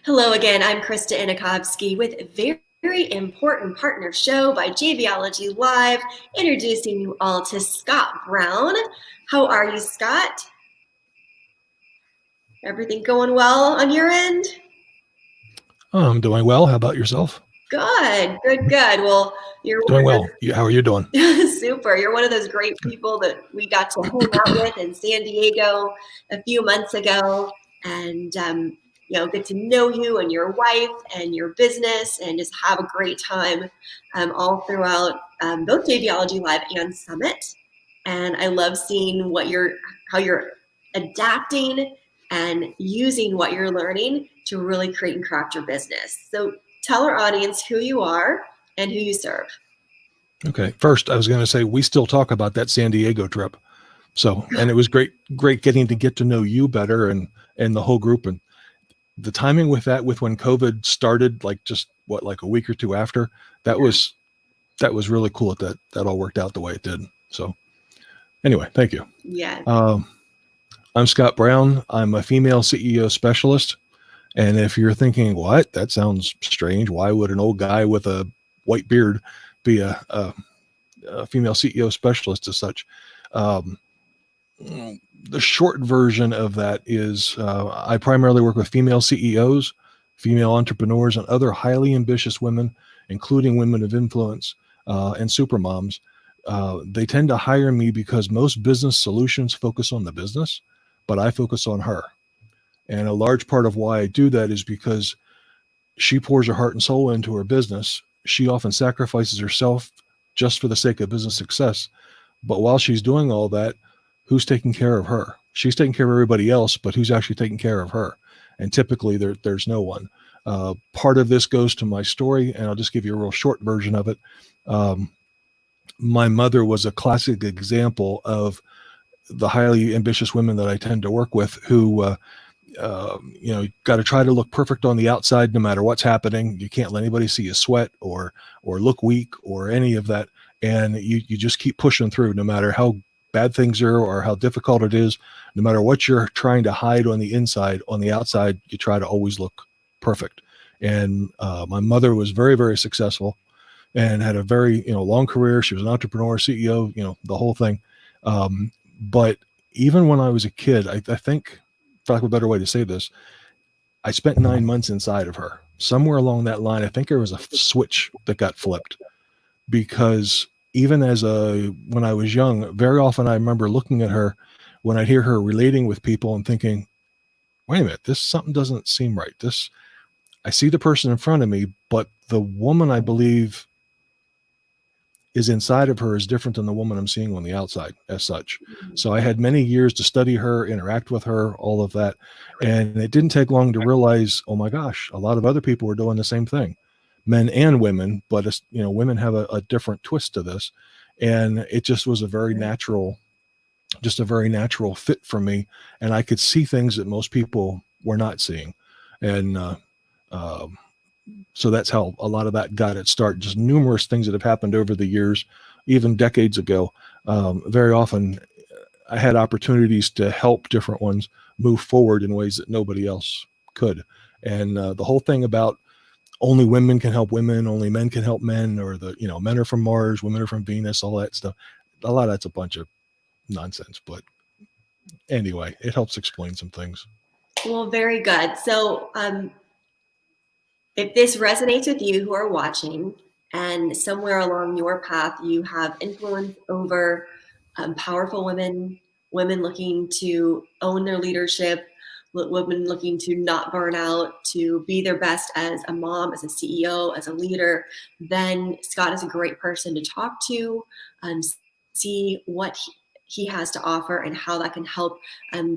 Hello again, I'm Krista Anakovsky with a very important partner show by JVology Live, introducing you all to Scott Brown. How are you, Scott? Everything going well on your end? Oh, I'm doing well. How about yourself? Good. Well, you're doing well. How are you doing? Super. You're one of those great people that we got to hang out with in San Diego a few months ago, and get to know you and your wife and your business, and just have a great time all throughout both JVology Live and Summit. And I love seeing how you're adapting and using what you're learning to really create and craft your business. So tell our audience who you are and who you serve. Okay. First, I was going to say, we still talk about that San Diego trip. So, and it was great getting to get to know you better and the whole group. And the timing with when COVID started, like a week or two after, that was really cool that all worked out the way it did. So anyway, thank you. Yeah. I'm Scott Brown. I'm a female CEO specialist. And if you're thinking, what? That sounds strange. Why would an old guy with a white beard be a female CEO specialist as such? The short version of that is I primarily work with female CEOs, female entrepreneurs, and other highly ambitious women, including women of influence and super moms. They tend to hire me because most business solutions focus on the business, but I focus on her. And a large part of why I do that is because she pours her heart and soul into her business. She often sacrifices herself just for the sake of business success. But while she's doing all that, who's taking care of her? She's taking care of everybody else, but who's actually taking care of her? And typically there's no one. Part of this goes to my story, and I'll just give you a real short version of it. My mother was a classic example of the highly ambitious women that I tend to work with who, got to try to look perfect on the outside, no matter what's happening. You can't let anybody see you sweat or look weak or any of that. And you just keep pushing through, no matter how bad things are or how difficult it is. No matter what you're trying to hide on the inside, on the outside, you try to always look perfect. And my mother was very, very successful and had a very, long career. She was an entrepreneur, CEO, the whole thing. But even when I was a kid, I think, for lack of a better way to say this, I spent 9 months inside of her. Somewhere along that line, I think there was a switch that got flipped, because even when I was young, very often I remember looking at her when I'd hear her relating with people and thinking, wait a minute, something doesn't seem right. I see the person in front of me, but the woman I believe is inside of her is different than the woman I'm seeing on the outside as such. So I had many years to study her, interact with her, all of that. And it didn't take long to realize, oh my gosh, a lot of other people were doing the same thing, men and women, but women have a different twist to this. And it just was a very natural fit for me. And I could see things that most people were not seeing. And, so that's how a lot of that got its start. Just numerous things that have happened over the years, even decades ago. Very often I had opportunities to help different ones move forward in ways that nobody else could. And the whole thing about only women can help women, only men can help men, or men are from Mars, women are from Venus, all that stuff. A lot of that's a bunch of nonsense, but anyway, it helps explain some things. Well, very good. So, if this resonates with you who are watching, and somewhere along your path you have influence over powerful women looking to own their leadership, women looking to not burn out, to be their best as a mom, as a CEO, as a leader, then Scott is a great person to talk to, see what he has to offer and how that can help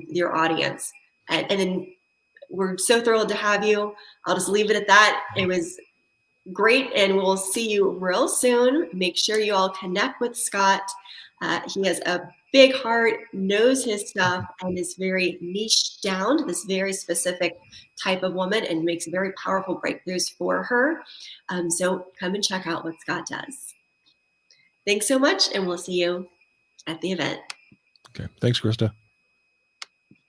your audience. And then we're so thrilled to have you. I'll just leave it at that. It was great, and we'll see you real soon. Make sure you all connect with Scott. He has a big heart, knows his stuff, and is very niche down to this very specific type of woman and makes very powerful breakthroughs for her. So come and check out what Scott does. Thanks so much, and we'll see you at the event. Okay. Thanks, Krista.